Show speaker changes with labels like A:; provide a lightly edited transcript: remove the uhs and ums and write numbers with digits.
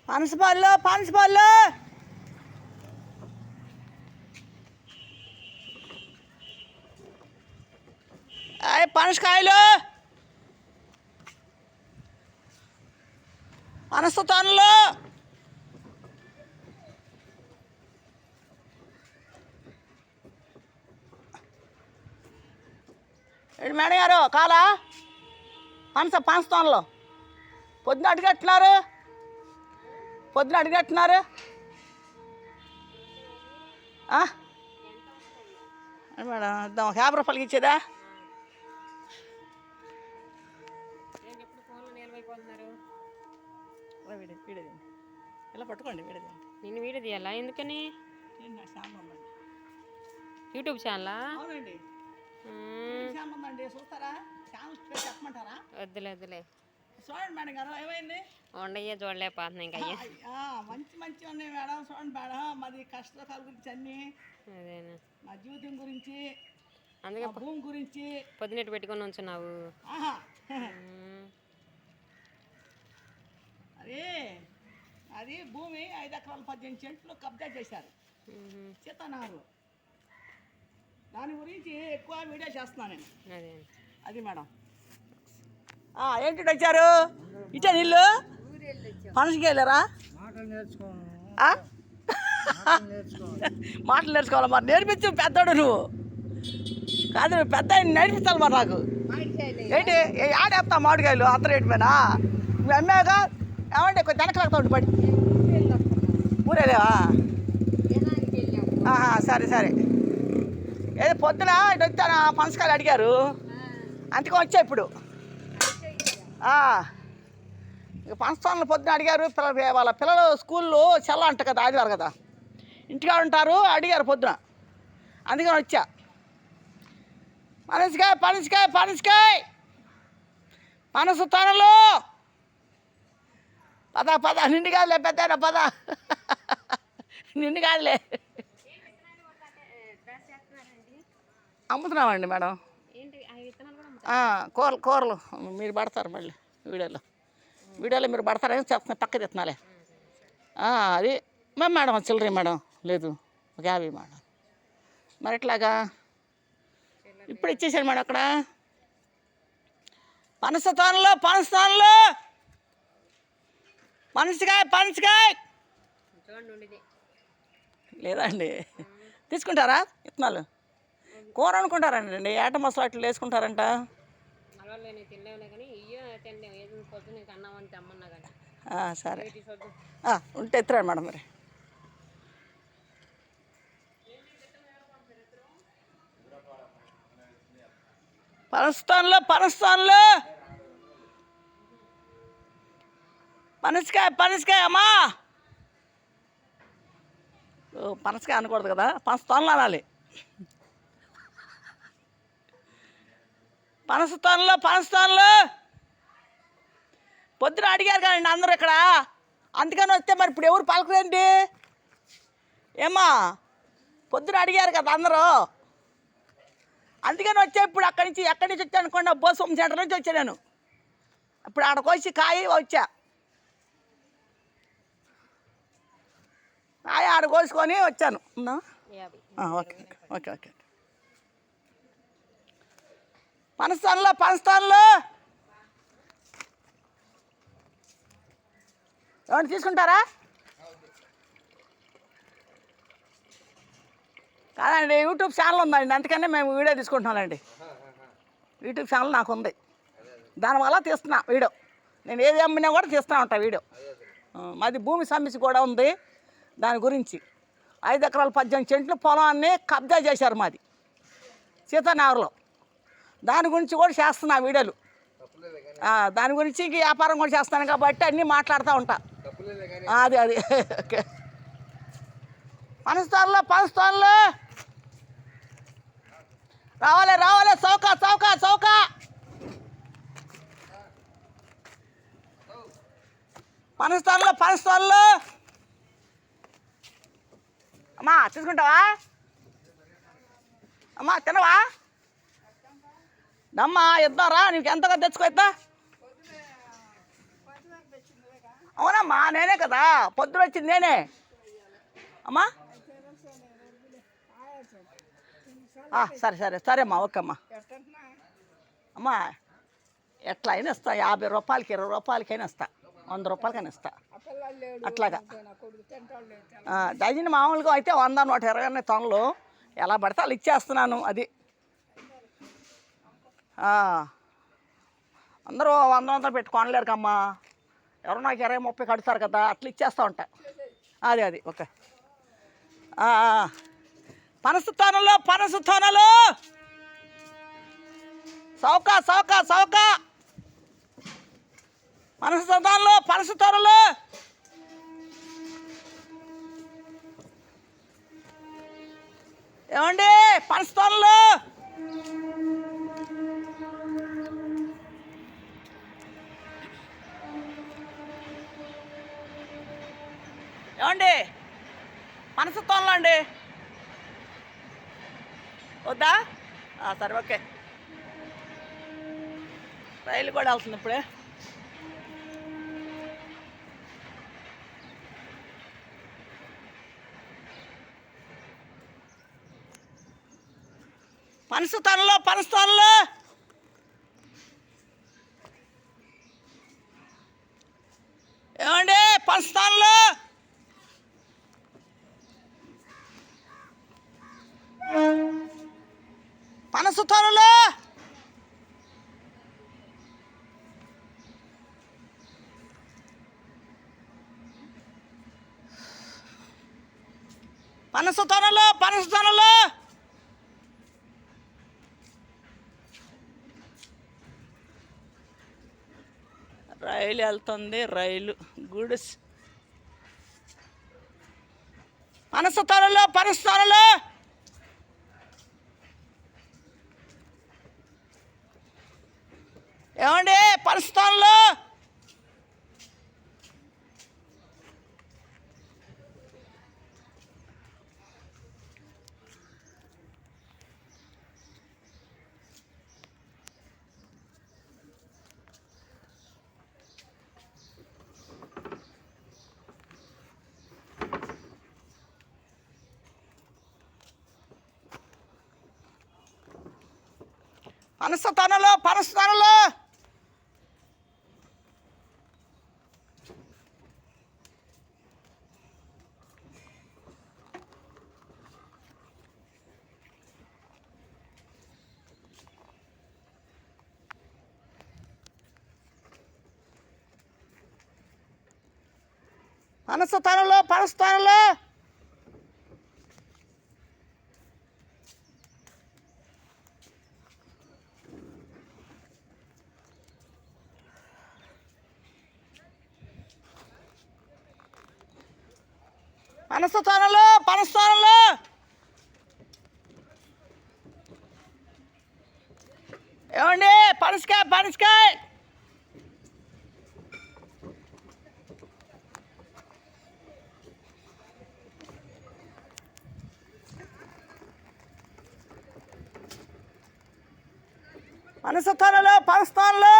A: పనసపళ్ళు పనసపళ్ళు పనసకాయలు పనస తొనలు ఏంటి మేడం గారు కాలా పనస తొనలు పొద్దున అడిగట్టున్నారు మేడం ఇద్దాం 50 రూపాయలకి ఇచ్చేదా ఇలా పట్టుకోండి
B: నేను వీడియో తీయాలా ఎందుకని యూట్యూబ్ ఛానలా
A: అవునండి చూస్తారా చెప్పమంటారా
B: వద్దులే
A: చూడండి మేడం గారు ఏమైంది
B: ఉండయ్యే చూడలేకపోతున్నా ఇంకా అయ్యా
A: మంచి ఉన్నాయి మేడం చూడండి మేడం మాది కష్టాల గురించి అన్నీ
B: అదేనా
A: మా జీవితం గురించి
B: అందుకే
A: భూమి గురించి
B: పొద్దునెట్టు పెట్టుకొని ఉంచున్నావు
A: అది భూమి 5 ఎకరాలు 18 సెంట్లు కబ్జా చేశారు సీతానగర్. దాని గురించి ఎక్కువ వీడియో చేస్తున్నాను నేను. అది మేడం ఏంటి వచ్చారు ఇచ్చా నీళ్ళు పనసకి వెళ్ళారా మాటలు నేర్చుకోవాలి మరి నేర్పించు పెద్దోడు నువ్వు కాదు నువ్వు పెద్ద నేర్పించాలి మరి నాకు ఏంటి ఆడేస్తా మామిడికాయలు అంత రేటు మీద నువ్వు అమ్మాగా ఏమంటే కొంచెం వెనకలాగుతా ఉండి పడి ఊరేలేవా సరే ఏదో పొద్దున ఇటు వచ్చాను పనసకాయలు అడిగారు అందుకని వచ్చా ఇప్పుడు ఇక పనసతోనలు పొద్దున అడిగారు వాళ్ళ పిల్లలు స్కూల్లో సెలవు అంట కదా ఆదివారం కదా ఇంటిగా ఉంటారు అడిగారు పొద్దున అందుకని వచ్చా పనసకాయ పనస తొనలు పద నిండి కాదులే పెద్ద పద నిండి కాదులే అమ్ముతున్నామండి మేడం కూరలు మీరు పడతారు మళ్ళీ వీడియోలో మీరు పడతారని చెప్తున్నా పక్క తెస్తున్నాలే అది మేడం చిల్లర మేడం లేదు ఒక 50 మేడం మరి ఎట్లాగా ఇప్పుడు ఇచ్చేసాను మేడం అక్కడ పనస తొనలు పనసకాయ లేదా అండి తీసుకుంటారా విత్తనాలు కూర అనుకుంటారండి ఏట మసాలా అట్లు వేసుకుంటారంట సరే ఉంటే ఎత్తురాడు మేడం మరి పనసతోనలు పనసకాయ అమ్మా పనసకాయ అనకూడదు కదా పనసతోనలు అనాలి పనసతోనలు పొద్దున అడిగారు కదండి అందరూ ఇక్కడ అందుకని వస్తే మరి ఇప్పుడు ఎవరు పలకరేంటి ఏమ్మా పొద్దున అడిగారు కదా అందరూ అందుకని వచ్చా ఇప్పుడు ఎక్కడి నుంచి వచ్చాను అనుకోండి బోసం సెంటర్ నుంచి వచ్చా నేను ఇప్పుడు ఆడకు వచ్చి వచ్చా ఆడ కోసుకొని వచ్చాను ఓకే పనసతోనలు ఏమన్నా తీసుకుంటారా కాదండి యూట్యూబ్ ఛానల్ ఉందండి అందుకనే మేము వీడియో తీసుకుంటున్నానండి యూట్యూబ్ ఛానల్ నాకు ఉంది దానివల్ల తీస్తున్నా వీడియో నేను ఏది అమ్మినా కూడా తీస్తూ ఉంటాను వీడియో మాది భూమి సమస్య కూడా ఉంది దాని గురించి 5 ఎకరాలు 18 సెంట్లు పొలాన్ని కబ్జా చేశారు మాది సీతానగర్లో దాని గురించి కూడా చేస్తున్నా వీడియోలు దాని గురించి ఇంక వ్యాపారం కూడా చేస్తాను కాబట్టి అన్నీ మాట్లాడుతూ ఉంటా అది ఓకే పనసతోనలు రావాలి చౌక పనసతోనలు అమ్మా తీసుకుంటావా అమ్మా తినవా దమ్మా ఇద్దారా నీకు ఎంతగా తెచ్చుకో ఇద్దా అవునమ్మా నేనే కదా, పొద్దున వచ్చింది నేనే అమ్మా. సరే సరే సరే అమ్మా, ఓకే అమ్మా. అమ్మా ఎట్లా అయినా ఇస్తా, 50 రూపాయలకి 20 రూపాయలకైనా ఇస్తా, 100 రూపాయలకైనా ఇస్తా అట్లాగా. డజన్ మామూలుగా అయితే 100 120 తొనలు ఎలా పడితే అలా ఇచ్చేస్తున్నాను. అది అందరూ 100 100 పెట్టి కొనలేరు కమ్మా, ఎవరు నాకు 20 30 కడతారు కదా, అట్లా ఇచ్చేస్తూ ఉంటా. అది ఓకే. పనస తోనలు సౌక పనస తోనలు ఏమండి, పనస తోనలు ఏమండి, పనస తోనలు అండి, వద్దా? సరే ఓకే. రైలు కూడా వెళ్తుంది ఇప్పుడే. పనస తోనలు ఏమండి, పనస తోనలు పనస తోనలు రైలు వెళ్తుంది, రైలు గుడిస్. పనస తోనలు ఏమండి, పనస తోనలు ఏమండి, పనసకాయ పనస తోనలు